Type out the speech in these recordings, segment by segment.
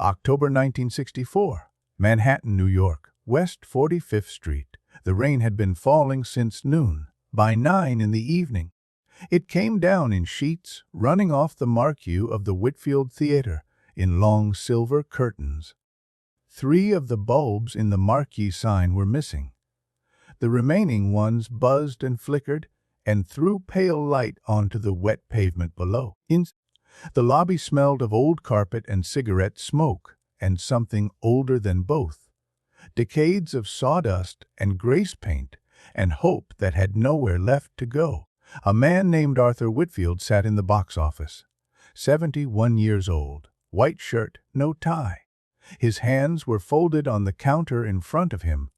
October 1964, Manhattan, New York, West 45th Street. The rain had been falling since noon. By 9 in the evening, it came down in sheets, running off the marquee of the Whitfield Theater in long silver curtains. 3 of the bulbs in the marquee sign were missing. The remaining ones buzzed and flickered and threw pale light onto the wet pavement below. The lobby smelled of old carpet and cigarette smoke, and something older than both. Decades of sawdust and grease paint, and hope that had nowhere left to go. A man named Arthur Whitfield sat in the box office. 71 years old, white shirt, no tie. His hands were folded on the counter in front of him,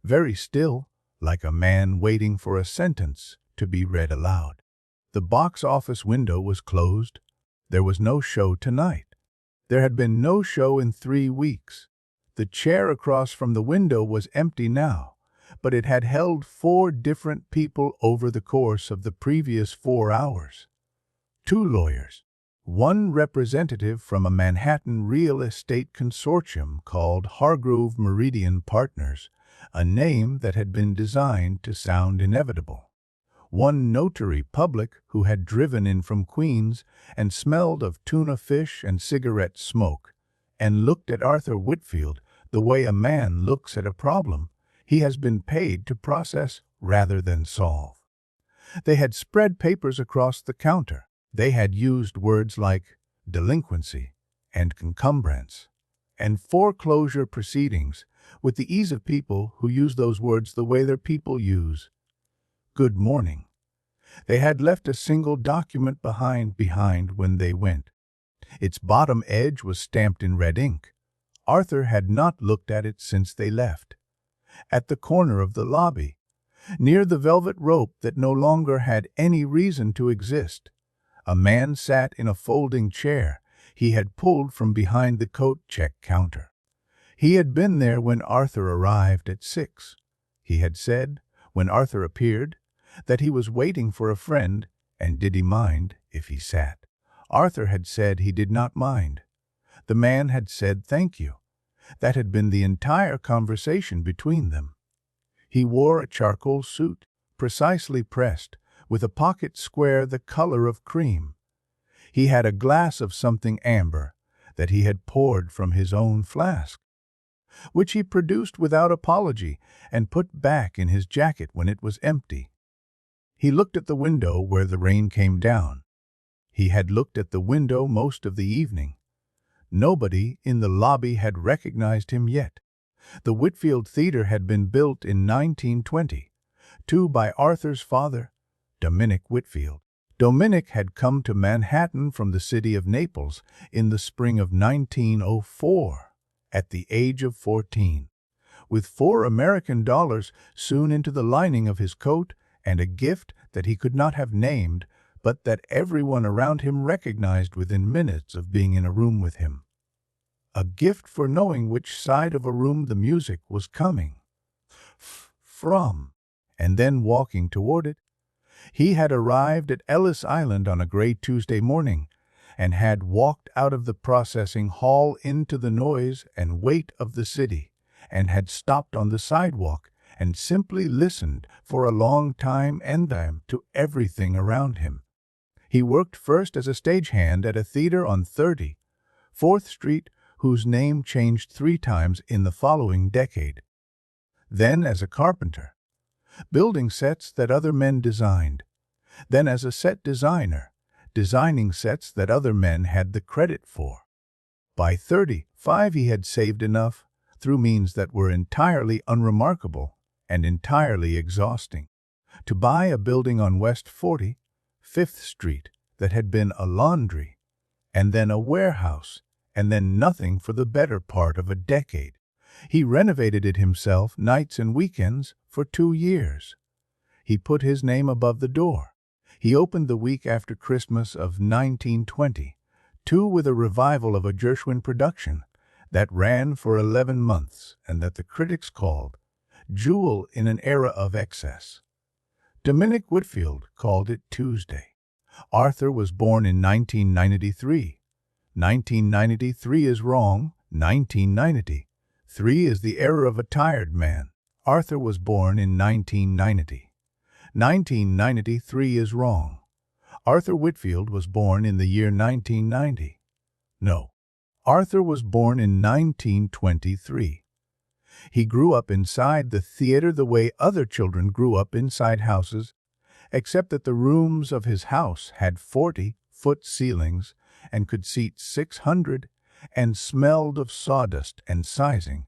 very still, like a man waiting for a sentence to be read aloud. The box office window was closed. There was no show tonight. There had been no show in 3 weeks. The chair across from the window was empty now, but it had held 4 different people over the course of the previous 4 hours. 2 lawyers, 1 representative from a Manhattan real estate consortium called Hargrove Meridian Partners, a name that had been designed to sound inevitable. 1 notary public who had driven in from Queens and smelled of tuna fish and cigarette smoke, and looked at Arthur Whitfield the way a man looks at a problem he has been paid to process rather than solve. They had spread papers across the counter. They had used words like delinquency and concumbrance and foreclosure proceedings with the ease of people who use those words the way their people use good morning. They had left a single document behind when they went. Its bottom edge was stamped in red ink. Arthur had not looked at it since they left. At the corner of the lobby, near the velvet rope that no longer had any reason to exist, a man sat in a folding chair he had pulled from behind the coat check counter. He had been there when Arthur arrived at 6. He had said, when Arthur appeared, that he was waiting for a friend, and did he mind if he sat? Arthur had said he did not mind. The man had said thank you. That had been the entire conversation between them. He wore a charcoal suit, precisely pressed, with a pocket square the color of cream. He had a glass of something amber that he had poured from his own flask, which he produced without apology and put back in his jacket when it was empty. He looked at the window where the rain came down. He had looked at the window most of the evening. Nobody in the lobby had recognized him yet. The Whitfield Theater had been built in 1920, by Arthur's father, Dominic Whitfield. Dominic had come to Manhattan from the city of Naples in the spring of 1904, at the age of 14, with $4 American sewn into the lining of his coat and a gift that he could not have named, but that everyone around him recognized within minutes of being in a room with him. A gift for knowing which side of a room the music was coming from, and then walking toward it. He had arrived at Ellis Island on a gray Tuesday morning, and had walked out of the processing hall into the noise and weight of the city, and had stopped on the sidewalk and simply listened for a long time to everything around him. He worked first as a stagehand at a theater on 34th Street, whose name changed 3 times in the following decade. Then as a carpenter, building sets that other men designed. Then as a set designer, designing sets that other men had the credit for. By 35 he had saved enough, through means that were entirely unremarkable and entirely exhausting, to buy a building on West 45th Street that had been a laundry, and then a warehouse, and then nothing for the better part of a decade. He renovated it himself nights and weekends for 2 years. He put his name above the door. He opened the week after Christmas of 1920, with a revival of a Gershwin production that ran for 11 months and that the critics called Jewel in an Era of Excess. Dominic Whitfield called it Tuesday. Arthur was born in 1993. 1993 is wrong, 1990. 3 is the error of a tired man. Arthur was born in 1990. 1993 is wrong. Arthur Whitfield was born in the year 1990. No. Arthur was born in 1923. He grew up inside the theater the way other children grew up inside houses, except that the rooms of his house had 40-foot ceilings and could seat 600 and smelled of sawdust and sizing,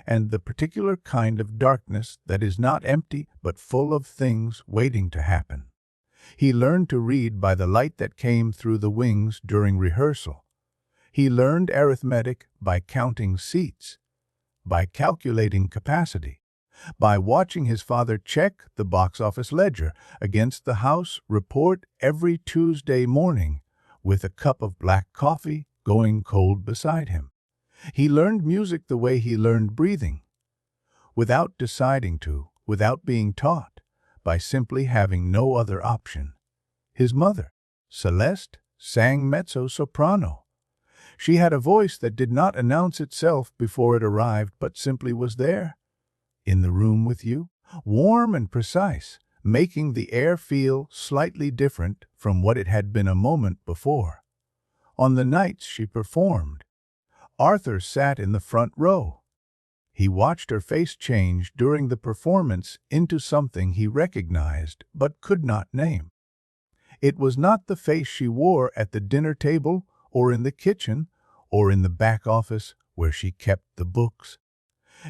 and the particular kind of darkness that is not empty but full of things waiting to happen. He learned to read by the light that came through the wings during rehearsal. He learned arithmetic by counting seats, by calculating capacity, by watching his father check the box office ledger against the house report every Tuesday morning with a cup of black coffee going cold beside him. He learned music the way he learned breathing, without deciding to, without being taught, by simply having no other option. His mother, Celeste, sang mezzo-soprano. She had a voice that did not announce itself before it arrived, but simply was there, in the room with you, warm and precise, making the air feel slightly different from what it had been a moment before. On the nights she performed, Arthur sat in the front row. He watched her face change during the performance into something he recognized but could not name. It was not the face she wore at the dinner table or in the kitchen or in the back office where she kept the books.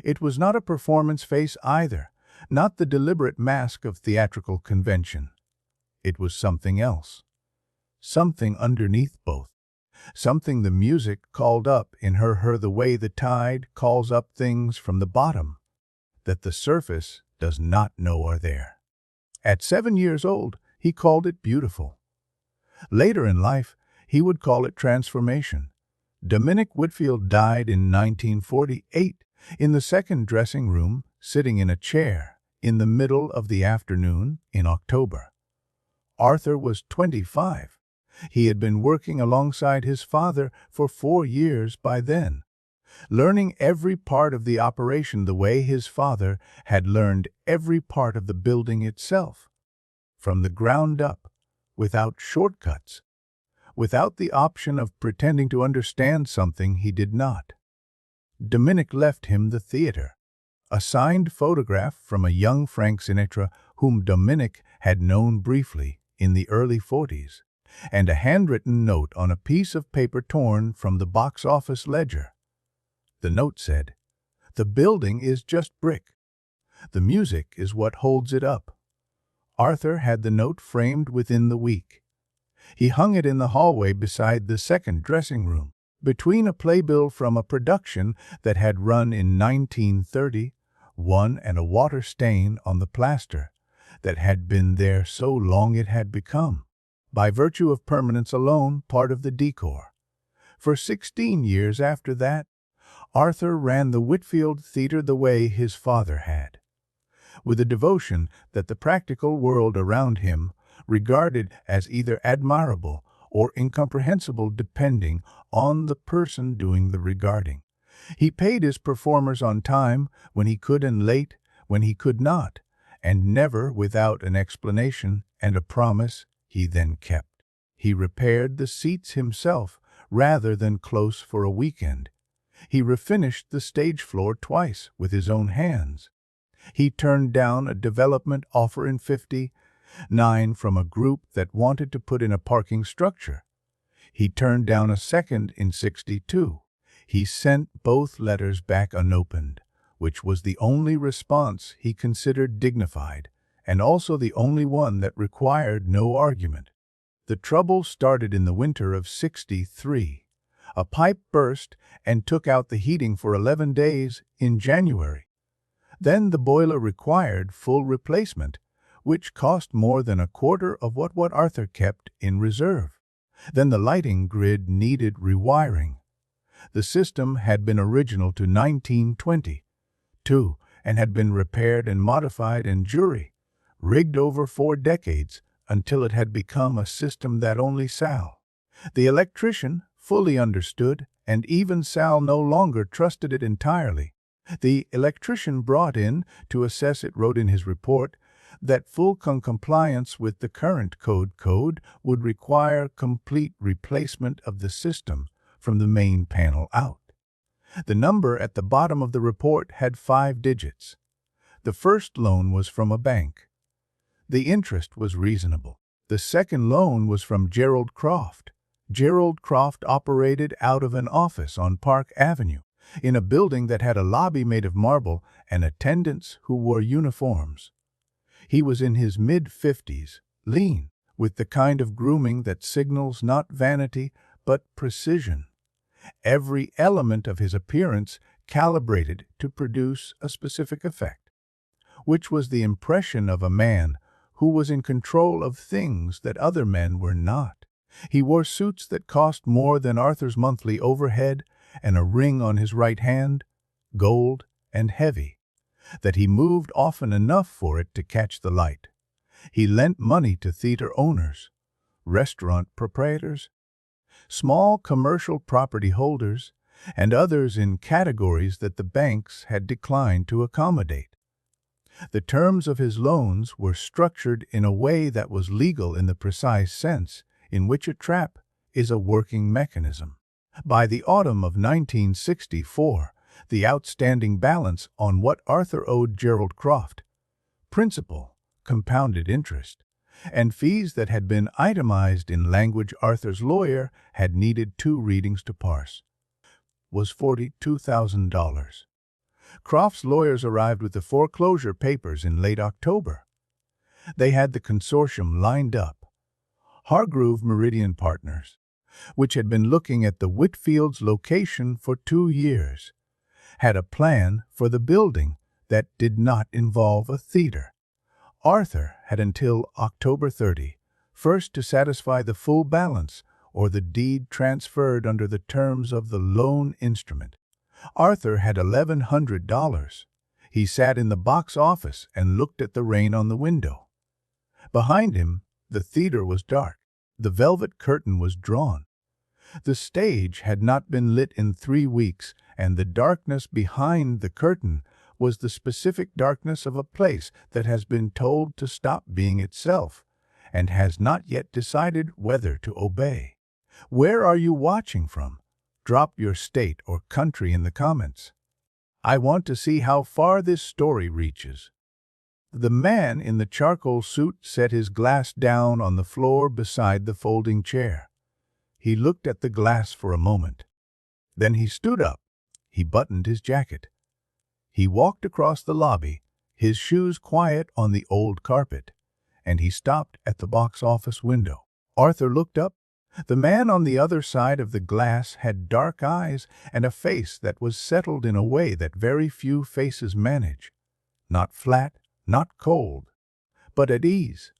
It was not a performance face either, not the deliberate mask of theatrical convention. It was something else, something underneath both, something the music called up in her the way the tide calls up things from the bottom that the surface does not know are there. At 7 years old, he called it beautiful. Later in life, he would call it transformation. Dominic Whitfield died in 1948 in the second dressing room, sitting in a chair in the middle of the afternoon in October. Arthur was 25. He had been working alongside his father for 4 years by then, learning every part of the operation the way his father had learned every part of the building itself, from the ground up, without shortcuts, without the option of pretending to understand something he did not. Dominic left him the theater, a signed photograph from a young Frank Sinatra whom Dominic had known briefly in the early 40s, and a handwritten note on a piece of paper torn from the box office ledger. The note said, "The building is just brick. The music is what holds it up." Arthur had the note framed within the week. He hung it in the hallway beside the second dressing room, between a playbill from a production that had run in 1931 and a water stain on the plaster that had been there so long it had become, by virtue of permanence alone, part of the decor. For 16 years after that, Arthur ran the Whitfield Theater the way his father had, with a devotion that the practical world around him regarded as either admirable or incomprehensible depending on the person doing the regarding. He paid his performers on time when he could and late when he could not, and never without an explanation and a promise he then kept. He repaired the seats himself rather than close for a weekend. He refinished the stage floor twice with his own hands. He turned down a development offer in '59 from a group that wanted to put in a parking structure. He turned down a second in '62. He sent both letters back unopened, which was the only response he considered dignified, and also the only one that required no argument. The trouble started in the winter of '63. A pipe burst and took out the heating for 11 days in January. Then the boiler required full replacement, which cost more than a quarter of what Arthur kept in reserve. Then the lighting grid needed rewiring. The system had been original to 1922 and had been repaired and modified and rigged over 4 decades until it had become a system that only Sal, the electrician, fully understood, and even Sal no longer trusted it entirely. The electrician brought in to assess it wrote in his report that full compliance with the current code would require complete replacement of the system from the main panel out. The number at the bottom of the report had 5 digits. The first loan was from a bank. The interest was reasonable. The second loan was from Gerald Croft. Gerald Croft operated out of an office on Park Avenue, in a building that had a lobby made of marble and attendants who wore uniforms. He was in his mid-50s, lean, with the kind of grooming that signals not vanity but precision. Every element of his appearance calibrated to produce a specific effect, which was the impression of a man who was in control of things that other men were not. He wore suits that cost more than Arthur's monthly overhead and a ring on his right hand, gold and heavy, that he moved often enough for it to catch the light. He lent money to theater owners, restaurant proprietors, small commercial property holders, and others in categories that the banks had declined to accommodate. The terms of his loans were structured in a way that was legal in the precise sense in which a trap is a working mechanism. By the autumn of 1964, the outstanding balance on what Arthur owed Gerald Croft, principal, compounded interest, and fees that had been itemized in language Arthur's lawyer had needed 2 readings to parse, was $42,000. Croft's lawyers arrived with the foreclosure papers in late October. They had the consortium lined up. Hargrove Meridian Partners, which had been looking at the Whitfield's location for 2 years, had a plan for the building that did not involve a theater. Arthur had until October 31st to satisfy the full balance or the deed transferred under the terms of the loan instrument. Arthur had $1,100. He sat in the box office and looked at the rain on the window. Behind him, the theater was dark. The velvet curtain was drawn. The stage had not been lit in 3 weeks, and the darkness behind the curtain was the specific darkness of a place that has been told to stop being itself and has not yet decided whether to obey. Where are you watching from? Drop your state or country in the comments. I want to see how far this story reaches. The man in the charcoal suit set his glass down on the floor beside the folding chair. He looked at the glass for a moment. Then he stood up. He buttoned his jacket. He walked across the lobby, his shoes quiet on the old carpet, and he stopped at the box office window. Arthur looked up. The man on the other side of the glass had dark eyes and a face that was settled in a way that very few faces manage. Not flat, not cold, but at ease.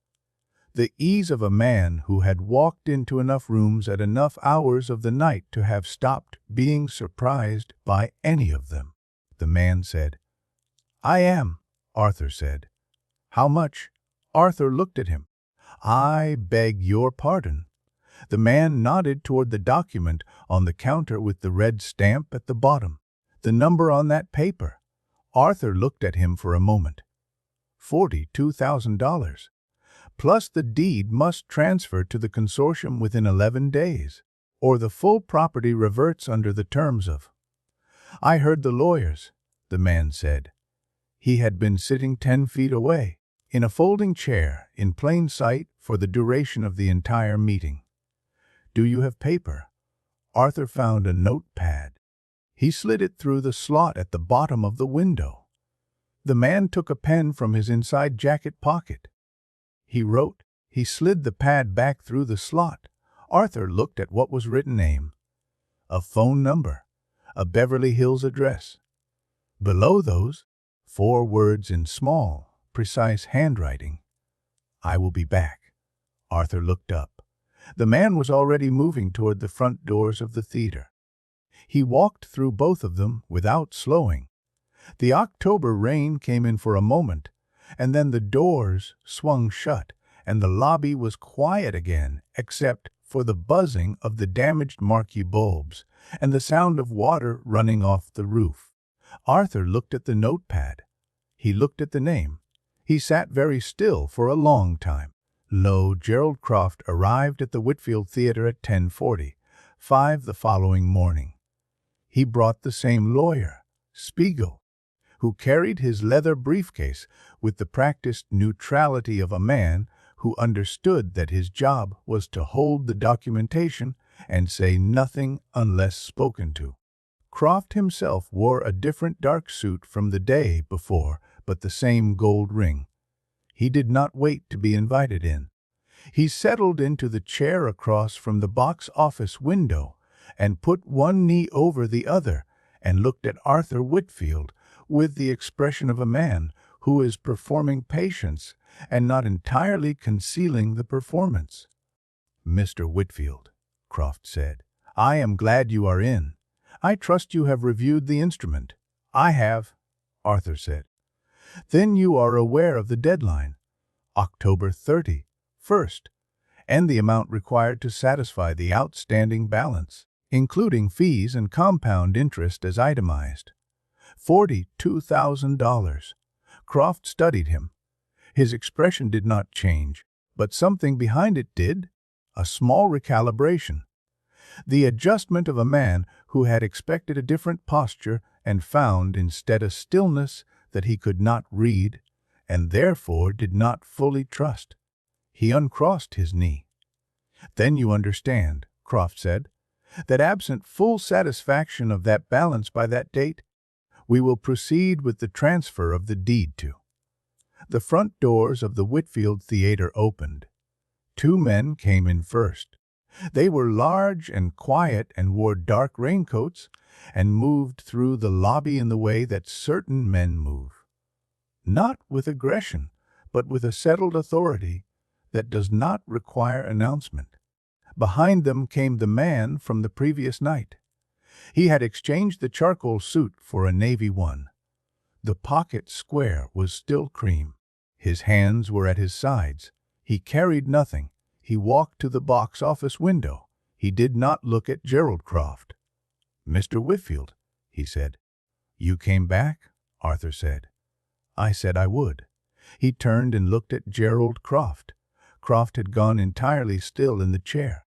The ease of a man who had walked into enough rooms at enough hours of the night to have stopped being surprised by any of them. The man said, "I am," Arthur said. "How much?" Arthur looked at him. "I beg your pardon." The man nodded toward the document on the counter with the red stamp at the bottom. "The number on that paper." Arthur looked at him for a moment. $42,000. Plus the deed must transfer to the consortium within 11 days, or the full property reverts under the terms of. "I heard the lawyers," the man said. He had been sitting 10 feet away, in a folding chair, in plain sight for the duration of the entire meeting. "Do you have paper?" Arthur found a notepad. He slid it through the slot at the bottom of the window. The man took a pen from his inside jacket pocket. He wrote. He slid the pad back through the slot. Arthur looked at what was written: name, a phone number, a Beverly Hills address. Below those, 4 words in small, precise handwriting. "I will be back." Arthur looked up. The man was already moving toward the front doors of the theater. He walked through both of them without slowing. The October rain came in for a moment, and then the doors swung shut, and the lobby was quiet again, except for the buzzing of the damaged marquee bulbs and the sound of water running off the roof. Arthur looked at the notepad. He looked at the name. He sat very still for a long time. Lo, Gerald Croft arrived at the Whitfield Theater at 10:45 the following morning. He brought the same lawyer, Spiegel, who carried his leather briefcase with the practiced neutrality of a man who understood that his job was to hold the documentation and say nothing unless spoken to. Croft himself wore a different dark suit from the day before, but the same gold ring. He did not wait to be invited in. He settled into the chair across from the box office window and put one knee over the other and looked at Arthur Whitfield with the expression of a man who is performing patience and not entirely concealing the performance. "Mr. Whitfield," Croft said, "I am glad you are in. I trust you have reviewed the instrument." "I have," Arthur said. "Then you are aware of the deadline, October 31st, and the amount required to satisfy the outstanding balance, including fees and compound interest as itemized. $42,000. Croft studied him. His expression did not change, but something behind it did, a small recalibration. The adjustment of a man who had expected a different posture and found instead a stillness that he could not read and therefore did not fully trust. He uncrossed his knee. "Then you understand," Croft said, "that absent full satisfaction of that balance by that date, we will proceed with the transfer of the deed to." The front doors of the Whitfield Theater opened. Two men came in first. They were large and quiet and wore dark raincoats and moved through the lobby in the way that certain men move. Not with aggression, but with a settled authority that does not require announcement. Behind them came the man from the previous night. He had exchanged the charcoal suit for a navy one. The pocket square was still cream. His hands were at his sides. He carried nothing. He walked to the box office window. He did not look at Gerald Croft. "Mr. Whitfield," he said. "You came back?" Arthur said. "I said I would." He turned and looked at Gerald Croft. Croft had gone entirely still in the chair.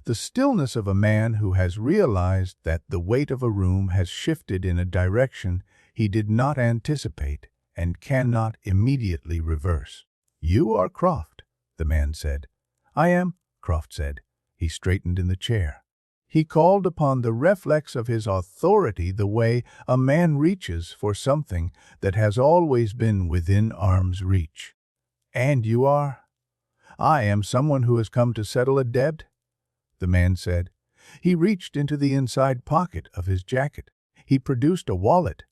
The stillness of a man who has realized that the weight of a room has shifted in a direction he did not anticipate and cannot immediately reverse. "You are Croft," the man said. "I am," Croft said. He straightened in the chair. He called upon the reflex of his authority the way a man reaches for something that has always been within arm's reach. "And you are?" "I am someone who has come to settle a debt," the man said. He reached into the inside pocket of his jacket. He produced a wallet,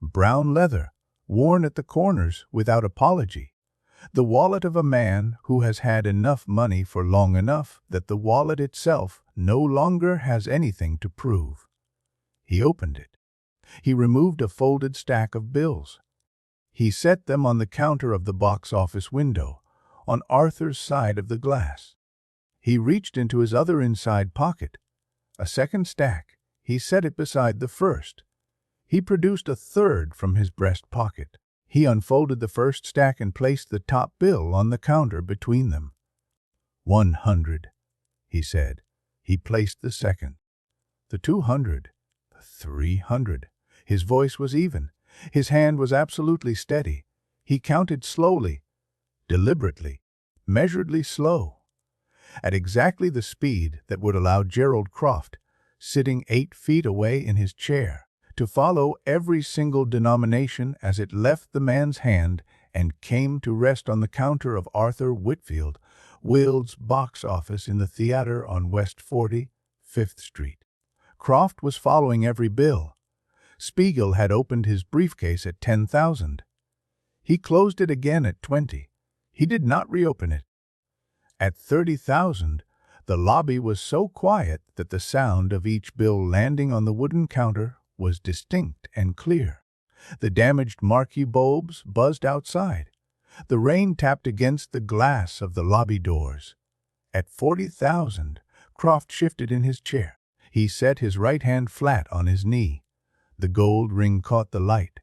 brown leather, worn at the corners without apology. The wallet of a man who has had enough money for long enough that the wallet itself no longer has anything to prove. He opened it. He removed a folded stack of bills. He set them on the counter of the box office window, on Arthur's side of the glass. He reached into his other inside pocket. A second stack. He set it beside the first. He produced a third from his breast pocket. He unfolded the first stack and placed the top bill on the counter between them. 100, he said. He placed the second. The 200, the 300. His voice was even. His hand was absolutely steady. He counted slowly, deliberately, measuredly slow, at exactly the speed that would allow Gerald Croft, sitting 8 feet away in his chair, to follow every single denomination as it left the man's hand and came to rest on the counter of Arthur Whitfield, Wilde's box office in the theater on West 45th Street. Croft was following every bill. Spiegel had opened his briefcase at 10,000. He closed it again at 20. He did not reopen it. At 30,000, the lobby was so quiet that the sound of each bill landing on the wooden counter was distinct and clear. The damaged marquee bulbs buzzed outside. The rain tapped against the glass of the lobby doors. At 40,000, Croft shifted in his chair. He set his right hand flat on his knee. The gold ring caught the light.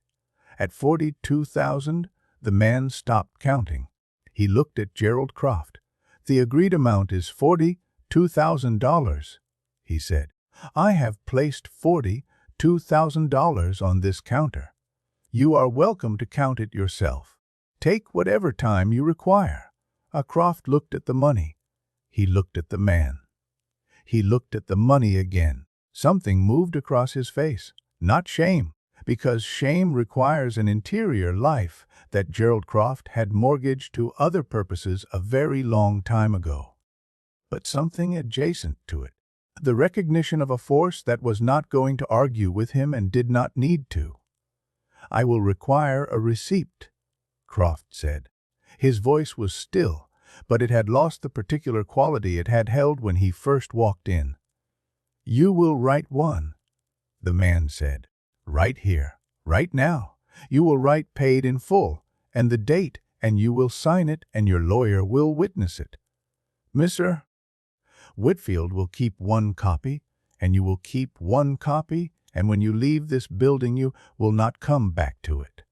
At 42,000, the man stopped counting. He looked at Gerald Croft. "The agreed amount is $42,000, he said. "I have placed $42,000 on this counter. You are welcome to count it yourself. Take whatever time you require." Croft looked at the money. He looked at the man. He looked at the money again. Something moved across his face. Not shame, because shame requires an interior life that Gerald Croft had mortgaged to other purposes a very long time ago. But something adjacent to it. The recognition of a force that was not going to argue with him and did not need to. "I will require a receipt," Croft said. His voice was still, but it had lost the particular quality it had held when he first walked in. "You will write one," the man said. "Right here, right now. You will write paid in full, and the date, and you will sign it, and your lawyer will witness it. Mr. Whitfield will keep one copy, and you will keep one copy, and when you leave this building you will not come back to it."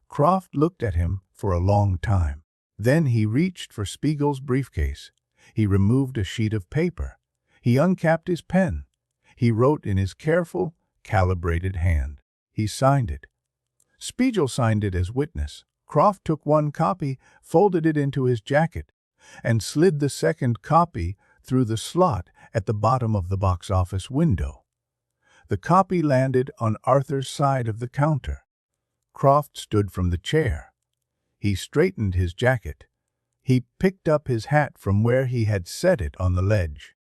Croft looked at him for a long time. Then he reached for Spiegel's briefcase. He removed a sheet of paper. He uncapped his pen. He wrote in his careful, calibrated hand. He signed it. Spiegel signed it as witness. Croft took one copy, folded it into his jacket, and slid the second copy through the slot at the bottom of the box office window. The copy landed on Arthur's side of the counter. Croft stood from the chair. He straightened his jacket. He picked up his hat from where he had set it on the ledge.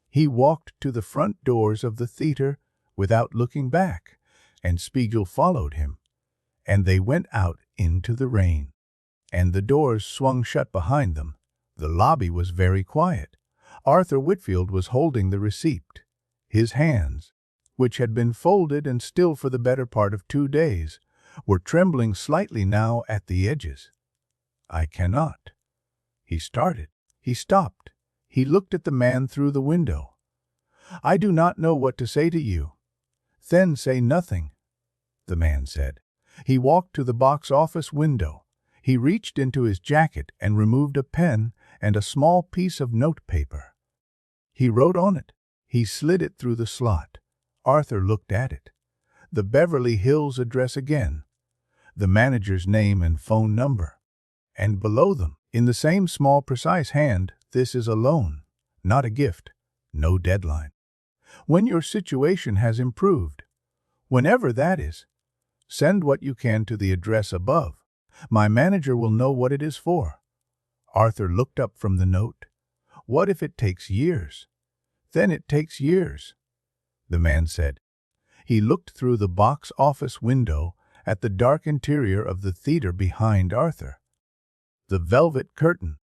He walked to the front doors of the theater without looking back, and Spiegel followed him. And they went out into the rain. And the doors swung shut behind them. The lobby was very quiet. Arthur Whitfield was holding the receipt. His hands, which had been folded and still for the better part of 2 days, were trembling slightly now at the edges. "I cannot." He started. He stopped. He looked at the man through the window. "I do not know what to say to you." "Then say nothing," the man said. He walked to the box office window. He reached into his jacket and removed a pen and a small piece of notepaper. He wrote on it. He slid it through the slot. Arthur looked at it. The Beverly Hills address again. The manager's name and phone number. And below them, in the same small, precise hand, "This is a loan, not a gift. No deadline. When your situation has improved, whenever that is, send what you can to the address above. My manager will know what it is for." Arthur looked up from the note. "What if it takes years?" "Then it takes years," the man said. He looked through the box office window at the dark interior of the theater behind Arthur. The velvet curtain,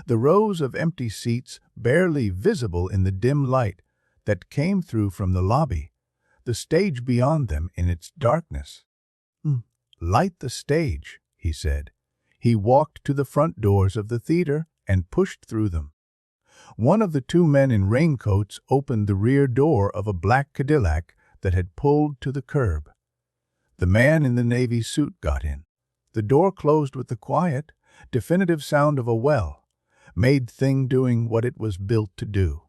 the rows of empty seats barely visible in the dim light that came through from the lobby, the stage beyond them in its darkness. "Light the stage," he said. He walked to the front doors of the theater and pushed through them. One of the 2 men in raincoats opened the rear door of a black Cadillac that had pulled to the curb. The man in the navy suit got in. The door closed with the quiet, definitive sound of a well-made thing doing what it was built to do.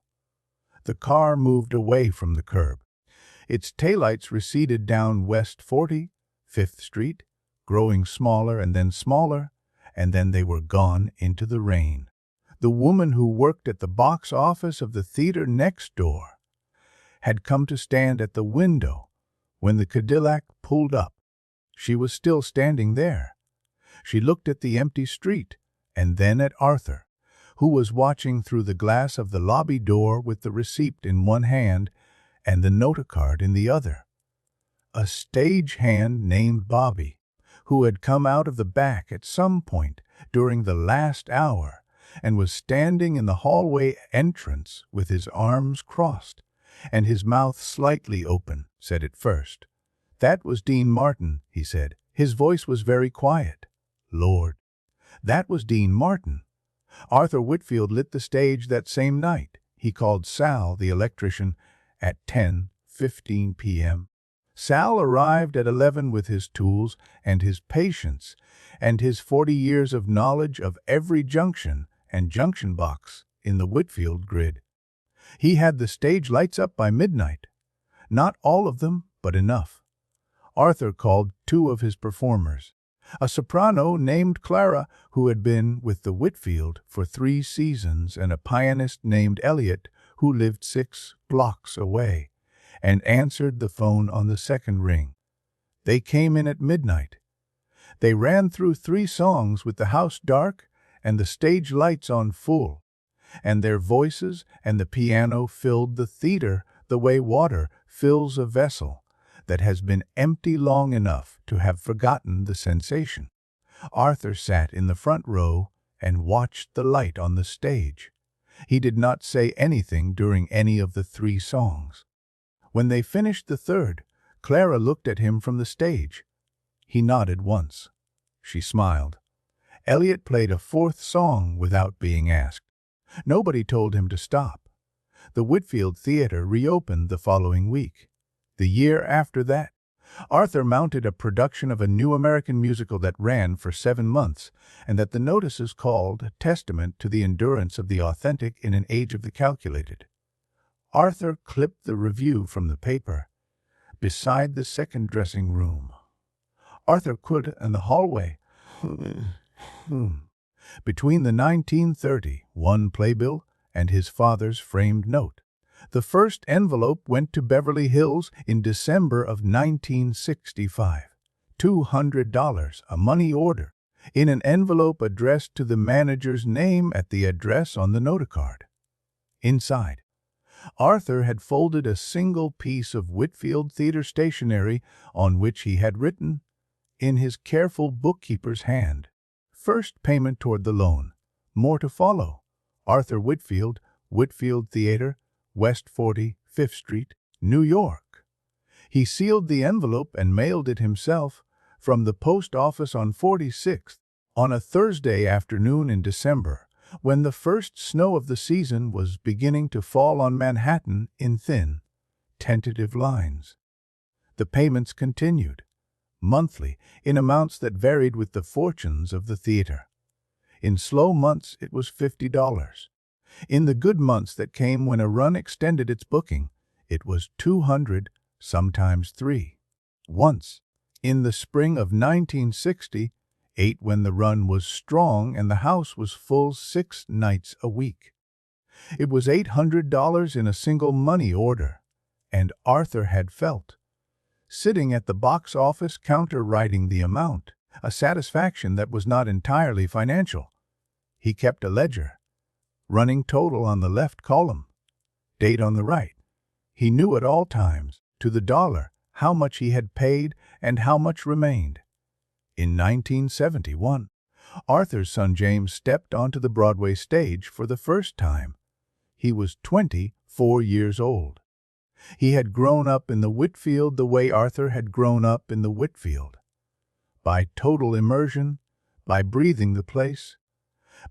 The car moved away from the curb. Its taillights receded down West 45th Street, growing smaller, and then they were gone into the rain. The woman who worked at the box office of the theater next door had come to stand at the window when the Cadillac pulled up. She was still standing there. She looked at the empty street and then at Arthur, who was watching through the glass of the lobby door with the receipt in one hand and the notacard in the other. A stagehand named Bobby, who had come out of the back at some point during the last hour and was standing in the hallway entrance with his arms crossed and his mouth slightly open, said it first. "That was Dean Martin," he said. His voice was very quiet. "Lord, that was Dean Martin. Arthur Whitfield lit the stage that same night. He called Sal, the electrician, at 10:15 p.m. Sal arrived at 11 with his tools and his patience and his 40 years of knowledge of every junction and junction box in the Whitfield grid. He had the stage lights up by midnight. Not all of them, but enough. Arthur called two of his performers, a soprano named Clara, who had been with the Whitfield for 3 seasons, and a pianist named Elliot, who lived 6 blocks away, and answered the phone on the second ring. They came in at midnight. They ran through 3 songs with the house dark and the stage lights on full, and their voices and the piano filled the theater the way water fills a vessel that has been empty long enough to have forgotten the sensation. Arthur sat in the front row and watched the light on the stage. He did not say anything during any of the 3 songs. When they finished the third, Clara looked at him from the stage. He nodded once. She smiled. Elliot played a 4th song without being asked. Nobody told him to stop. The Whitfield Theater reopened the following week. The year after that, Arthur mounted a production of a new American musical that ran for 7 months, and that the notices called a testament to the endurance of the authentic in an age of the calculated. Arthur clipped the review from the paper. Beside the second dressing room. Arthur could in the hallway. Between the 1931 playbill and his father's framed note. The first envelope went to Beverly Hills in December of 1965. $200, a money order, in an envelope addressed to the manager's name at the address on the notocard. Inside, Arthur had folded a single piece of Whitfield Theater stationery on which he had written, in his careful bookkeeper's hand, "First payment toward the loan. More to follow. Arthur Whitfield, Whitfield Theater, West 45th Street, New York." He sealed the envelope and mailed it himself from the post office on 46th on a Thursday afternoon in December, when the first snow of the season was beginning to fall on Manhattan in thin, tentative lines. The payments continued, monthly, in amounts that varied with the fortunes of the theater. In slow months it was $50. In the good months that came when a run extended its booking, it was $200, sometimes $3. Once, in the spring of 1968, when the run was strong and the house was full 6 nights a week. It was $800 in a single money order, and Arthur had felt, sitting at the box office counter writing the amount, a satisfaction that was not entirely financial. He kept a ledger. Running total on the left column, date on the right. He knew at all times, to the dollar, how much he had paid and how much remained. In 1971, Arthur's son James stepped onto the Broadway stage for the first time. He was 24 years old. He had grown up in the Whitfield the way Arthur had grown up in the Whitfield. By total immersion, by breathing the place,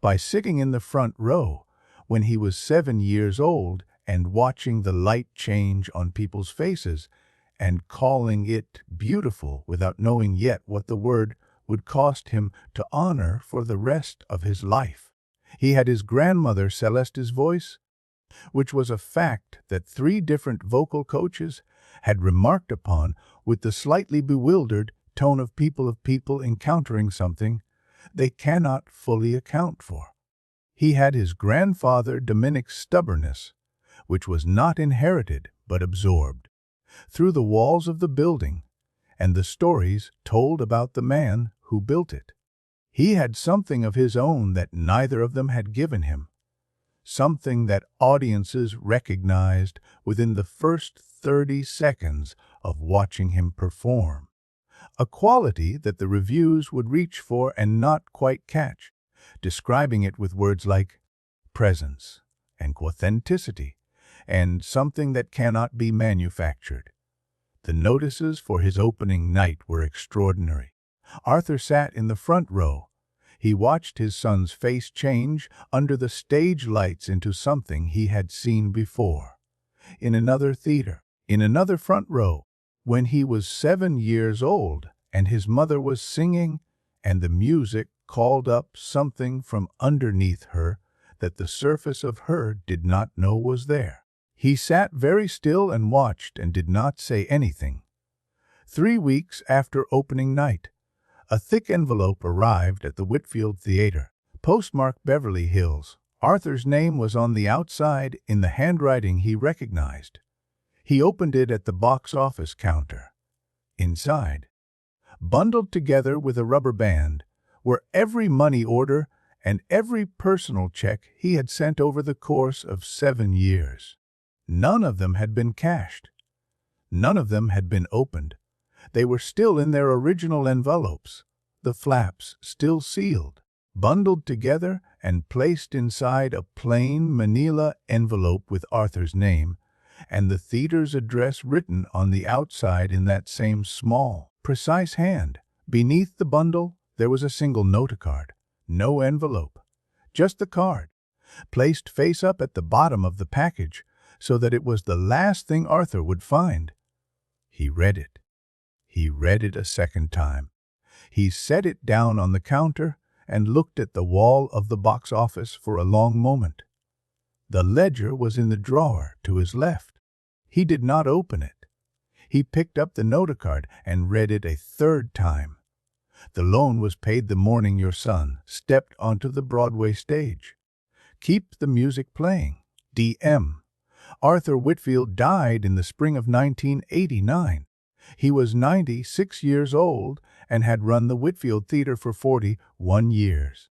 by sitting in the front row when he was 7 years old and watching the light change on people's faces and calling it beautiful without knowing yet what the word would cost him to honor for the rest of his life. He had his grandmother Celeste's voice, which was a fact that 3 different vocal coaches had remarked upon with the slightly bewildered tone of people encountering something they cannot fully account for. He had his grandfather Dominic's stubbornness, which was not inherited but absorbed, through the walls of the building and the stories told about the man who built it. He had something of his own that neither of them had given him, something that audiences recognized within the first 30 seconds of watching him perform, a quality that the reviews would reach for and not quite catch, describing it with words like presence and authenticity and something that cannot be manufactured. The notices for his opening night were extraordinary. Arthur sat in the front row. He watched his son's face change under the stage lights into something he had seen before. In another theater, in another front row, when he was 7 years old and his mother was singing, and the music called up something from underneath her that the surface of her did not know was there. He sat very still and watched and did not say anything. 3 weeks after opening night, a thick envelope arrived at the Whitfield Theater, postmarked Beverly Hills. Arthur's name was on the outside in the handwriting he recognized. He opened it at the box office counter. Inside, bundled together with a rubber band, were every money order and every personal check he had sent over the course of 7 years. None of them had been cashed. None of them had been opened. They were still in their original envelopes, the flaps still sealed, bundled together and placed inside a plain manila envelope with Arthur's name and the theater's address written on the outside in that same small, precise hand. Beneath the bundle, there was a single note card, no envelope, just the card, placed face up at the bottom of the package so that it was the last thing Arthur would find. He read it. He read it a second time. He set it down on the counter and looked at the wall of the box office for a long moment. The ledger was in the drawer to his left. He did not open it. He picked up the note card and read it a third time. The loan was paid the morning your son stepped onto the Broadway stage. Keep the music playing. D.M. Arthur Whitfield died in the spring of 1989. He was 96 years old and had run the Whitfield Theater for 41 years.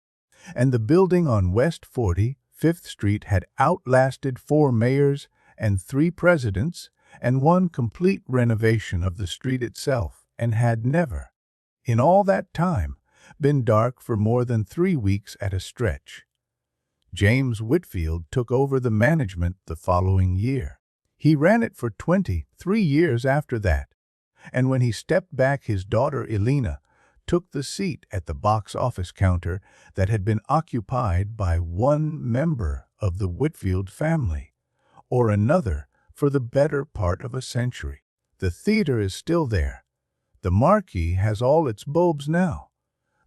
And the building on West 45th Street had outlasted 4 mayors and 3 presidents and 1 complete renovation of the street itself, and had never, in all that time, been dark for more than 3 weeks at a stretch. James Whitfield took over the management the following year. He ran it for 23 years after that, and when he stepped back, his daughter Elena took the seat at the box office counter that had been occupied by one member of the Whitfield family, or another, for the better part of a century. The theater is still there. The marquee has all its bulbs now.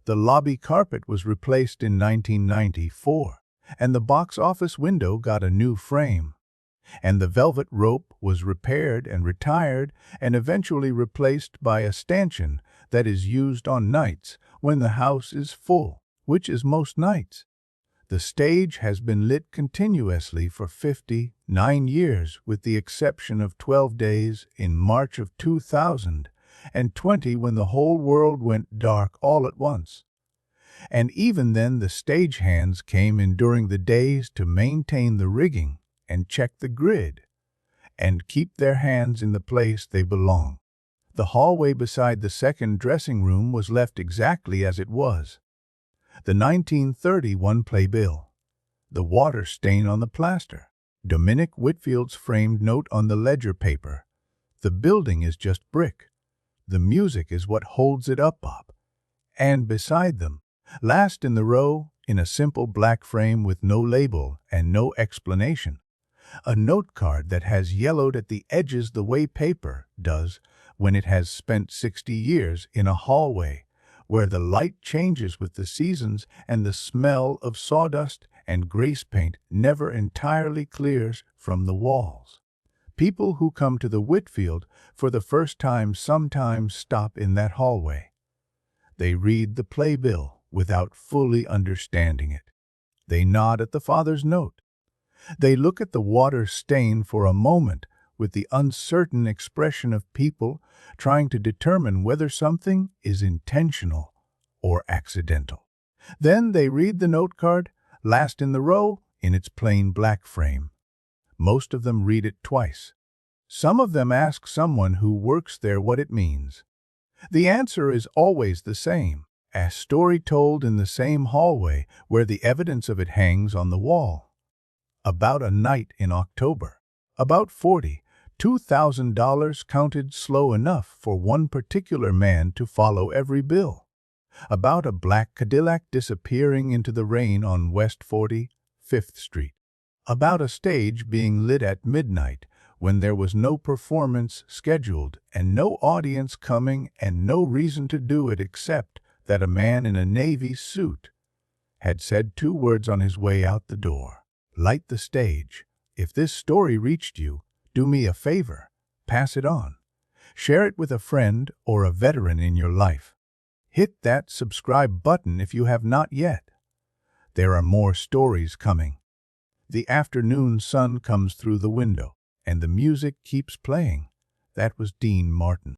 The lobby carpet was replaced in 1994, and the box office window got a new frame. And the velvet rope was repaired and retired and eventually replaced by a stanchion that is used on nights when the house is full, which is most nights. The stage has been lit continuously for 59 years, with the exception of 12 days in March of 2000 and 20 when the whole world went dark all at once. And even then the stagehands came in during the days to maintain the rigging and check the grid, and keep their hands in the place they belong. The hallway beside the second dressing room was left exactly as it was. The 1931 playbill, the water stain on the plaster, Dominic Whitfield's framed note on the ledger paper. The building is just brick. The music is what holds it up. And beside them, last in the row, in a simple black frame with no label and no explanation, a note card that has yellowed at the edges the way paper does when it has spent 60 years in a hallway where the light changes with the seasons and the smell of sawdust and grease paint never entirely clears from the walls. People who come to the Whitfield for the first time sometimes stop in that hallway. They read the playbill without fully understanding it. They nod at the father's note. They look at the water stain for a moment with the uncertain expression of people trying to determine whether something is intentional or accidental. Then they read the note card, last in the row, in its plain black frame. Most of them read it twice. Some of them ask someone who works there what it means. The answer is always the same, a story told in the same hallway where the evidence of it hangs on the wall. About a night in October, about $42,000 counted slow enough for one particular man to follow every bill. about a black Cadillac disappearing into the rain on West 45th Street, about a stage being lit at midnight when there was no performance scheduled and no audience coming and no reason to do it except that a man in a navy suit had said 2 words on his way out the door. Light the stage. If this story reached you, do me a favor. Pass it on. Share it with a friend or a veteran in your life. Hit that subscribe button if you have not yet. There are more stories coming. The afternoon sun comes through the window, and the music keeps playing. That was Dean Martin.